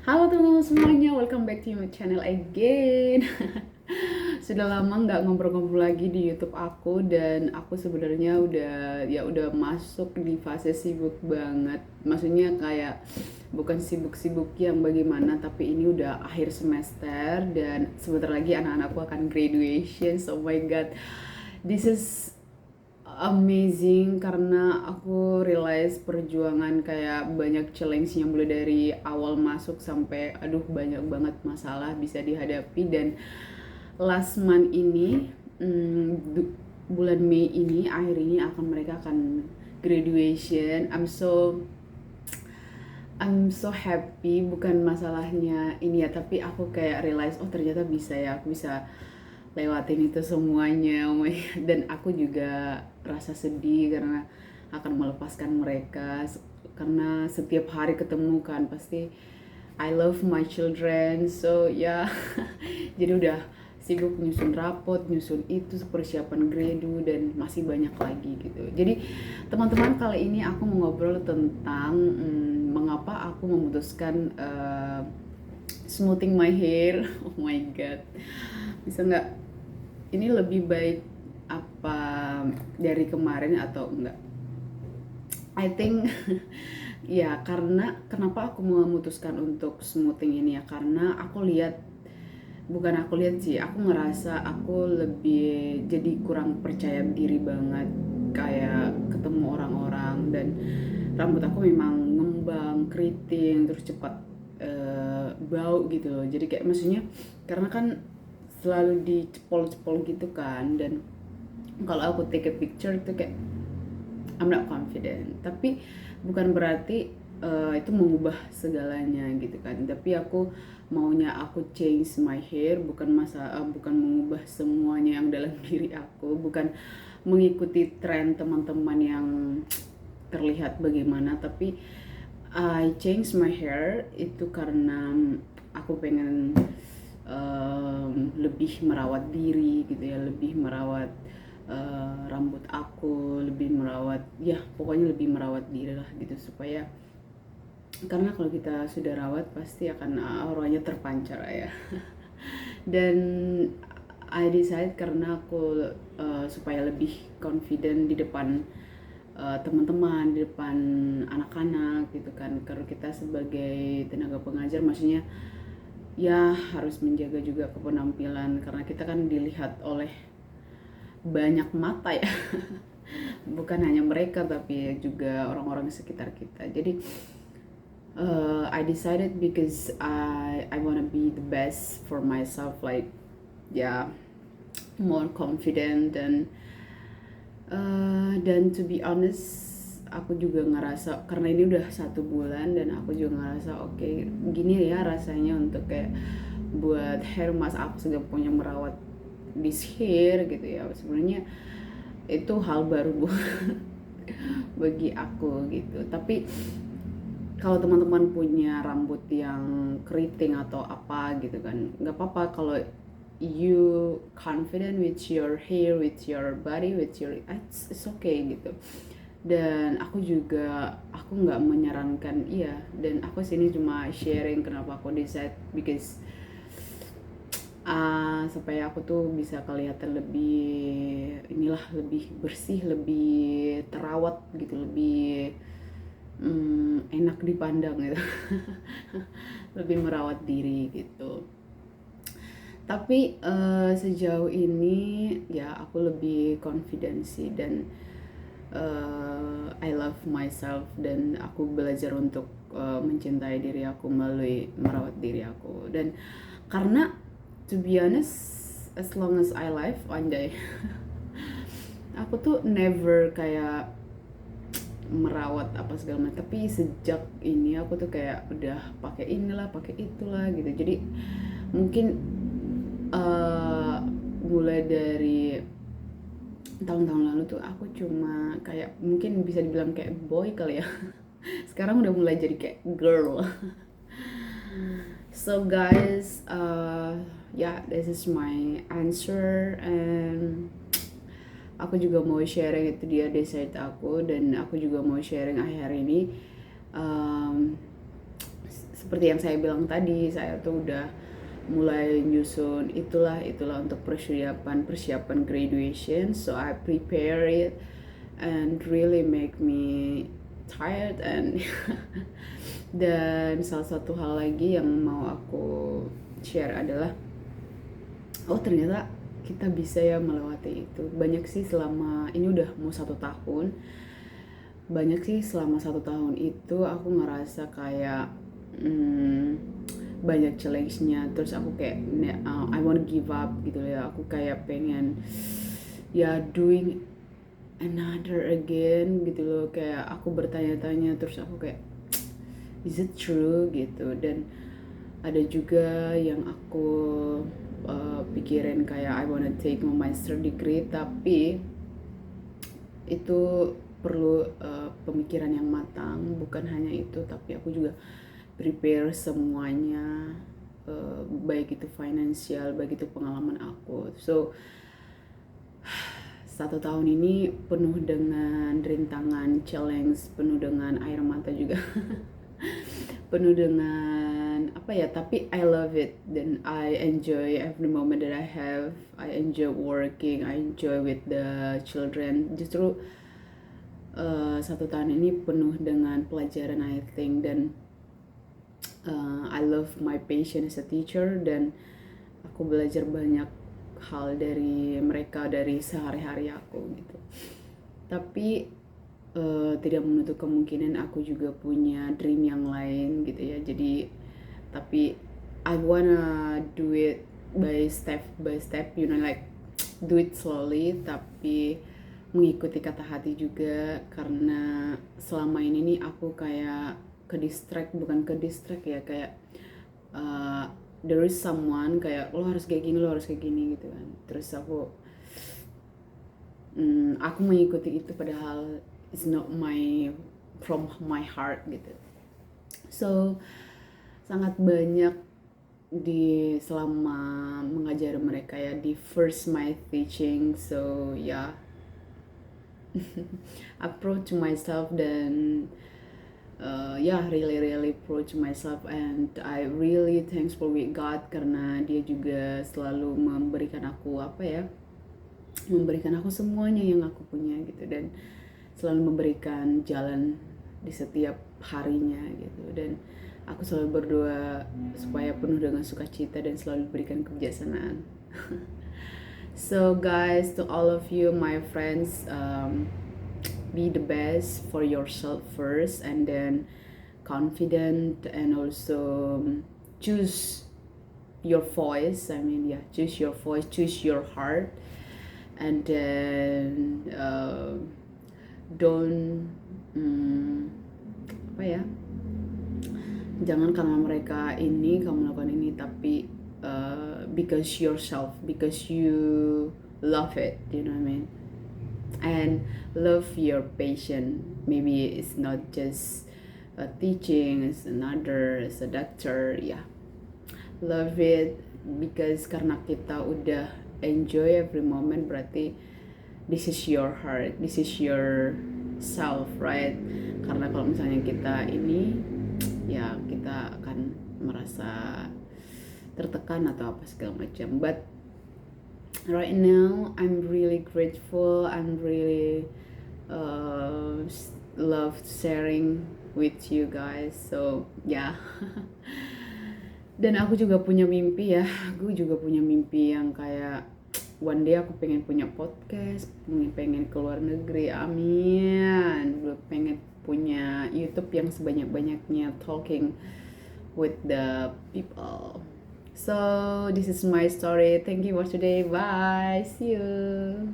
Halo teman-teman semuanya, welcome back to my channel again. Sudah lama nggak ngobrol-ngobrol lagi di YouTube aku dan aku sebenarnya udah masuk di fase sibuk banget. Maksudnya kayak bukan sibuk-sibuk yang bagaimana, tapi ini udah akhir semester dan sebentar lagi anak-anakku akan graduation. So, oh my god, this is amazing karena aku realize perjuangan kayak banyak challenge-nya mulai dari awal masuk sampai aduh banyak banget masalah bisa dihadapi dan last month ini bulan Mei ini akhir ini mereka akan graduation. I'm so happy, bukan masalahnya ini ya, tapi aku kayak realize oh ternyata bisa ya, aku bisa lewatin itu semuanya. Oh my God. Dan aku juga rasa sedih karena akan melepaskan mereka karena setiap hari ketemu kan pasti I love my children, so ya. Jadi udah sibuk nyusun rapot, nyusun itu persiapan gradu dan masih banyak lagi gitu. Jadi teman-teman, kali ini aku mau ngobrol tentang mengapa aku memutuskan smoothing my hair. Oh my god, bisa nggak ini lebih baik apa dari kemarin atau enggak? I think ya, karena kenapa aku memutuskan untuk smoothing ini ya, karena aku lihat, bukan aku lihat sih, aku ngerasa aku lebih jadi kurang percaya diri banget kayak ketemu orang-orang, dan rambut aku memang ngembang, keriting, terus cepat bau gitu loh. Jadi kayak maksudnya karena kan selalu dicepol-cepol gitu kan, dan kalau aku take a picture itu kayak I'm not confident. Tapi bukan berarti itu mengubah segalanya gitu kan. Tapi aku maunya aku change my hair, bukan mengubah semuanya yang dalam diri aku, bukan mengikuti tren teman-teman yang terlihat bagaimana, tapi I change my hair itu karena aku pengen lebih merawat diri gitu ya, lebih merawat rambut aku, lebih merawat, ya pokoknya lebih merawat diri lah gitu, supaya karena kalau kita sudah rawat pasti akan auranya terpancar ya. Dan I decide karena aku supaya lebih confident di depan teman-teman, di depan anak-anak gitu kan, karena kita sebagai tenaga pengajar maksudnya ya harus menjaga juga kepenampilan karena kita kan dilihat oleh banyak mata ya. Bukan hanya mereka tapi juga orang-orang di sekitar kita. Jadi I decided because I wanna be the best for myself, like ya, more confident, dan to be honest aku juga ngerasa karena ini udah 1 bulan dan aku juga ngerasa oke, gini ya rasanya untuk kayak buat hair mask. Aku sudah punya merawat this hair gitu ya, sebenarnya itu hal baru bagi aku gitu. Tapi kalau teman-teman punya rambut yang keriting atau apa gitu kan, nggak apa-apa kalau you confident with your hair, with your body, with your it's okay gitu. Dan aku nggak menyarankan, iya, dan aku sini cuma sharing kenapa aku decide because supaya aku tuh bisa kelihatan lebih inilah, lebih bersih, lebih terawat gitu, lebih enak dipandang gitu. Lebih merawat diri gitu. Tapi sejauh ini ya aku lebih confident sih, dan I love myself, dan aku belajar untuk mencintai diri aku melalui merawat diri aku. Dan karena to be honest, as long as I live one day, aku tuh never kayak merawat apa segala macam, tapi sejak ini aku tuh kayak udah pakai inilah, pakai itulah gitu. Jadi mungkin mulai dari tahun-tahun lalu tuh aku cuma kayak mungkin bisa dibilang kayak boy kali ya. Sekarang udah mulai jadi kayak girl. So guys, yeah, this is my answer, and aku juga mau sharing, itu dia decide aku, dan aku juga mau sharing akhir ini. um, seperti yang saya bilang tadi, saya tuh udah mulai nyusun itulah untuk persiapan graduation, so I prepare it and really make me tired and dan salah satu hal lagi yang mau aku share adalah ternyata kita bisa ya melewati itu. Banyak sih selama ini udah mau 1 tahun, banyak sih selama 1 tahun itu aku ngerasa kayak banyak challenge-nya, terus aku kayak I wanna give up gitu ya, aku kayak pengen ya doing another again gitu loh, kayak aku bertanya-tanya, terus aku kayak is it true gitu. Dan ada juga yang aku pikirin kayak I wanna take my master degree, tapi itu perlu pemikiran yang matang. Bukan hanya itu, tapi aku juga prepare semuanya, baik itu finansial, baik itu pengalaman aku. So 1 tahun ini penuh dengan rintangan, challenge, penuh dengan air mata juga. Penuh dengan apa ya, tapi I love it dan I enjoy every moment that I have. I enjoy working, I enjoy with the children. Justru 1 tahun ini penuh dengan pelajaran, I think, dan I love my passion as a teacher, dan aku belajar banyak hal dari mereka, dari sehari-hari aku gitu. Tapi tidak menutup kemungkinan aku juga punya dream yang lain gitu ya. Jadi tapi I wanna do it by step, you know, like do it slowly, tapi mengikuti kata hati juga. Karena selama ini nih aku kayak bukan ke distract ya, kayak there is someone kayak lo harus kayak gini gitu kan. Terus aku mengikuti itu, padahal it's not from my heart gitu. So sangat banyak di selama mengajar mereka ya, di first my teaching. So yeah, approach myself, dan really approach myself, and I really thankful with God karena dia juga selalu memberikan aku semuanya yang aku punya gitu, dan selalu memberikan jalan di setiap harinya gitu. Dan aku selalu berdoa supaya penuh dengan sukacita dan selalu diberikan kebijaksanaan. So guys, to all of you, my friends, be the best for yourself first, and then confident, and also choose your voice. Choose your voice, choose your heart, and then don't jangan karena mereka ini kamu melakukan ini, tapi because yourself, because you love it, you know what I mean, and love your passion. Maybe it's not just teaching, it's another, it's a doctor, yeah, love it, because karena kita udah enjoy every moment, berarti this is your heart, this is your self, right? Karena kalau misalnya kita ini, ya kita akan merasa tertekan atau apa segala macam. But right now I'm really grateful, I'm really love sharing with you guys. So yeah. Dan aku juga punya mimpi ya, yang kayak one day aku pengen punya podcast, pengen keluar negeri, amin. Pengen punya YouTube yang sebanyak-banyaknya talking with the people. So this is my story. Thank you for today. Bye. See you.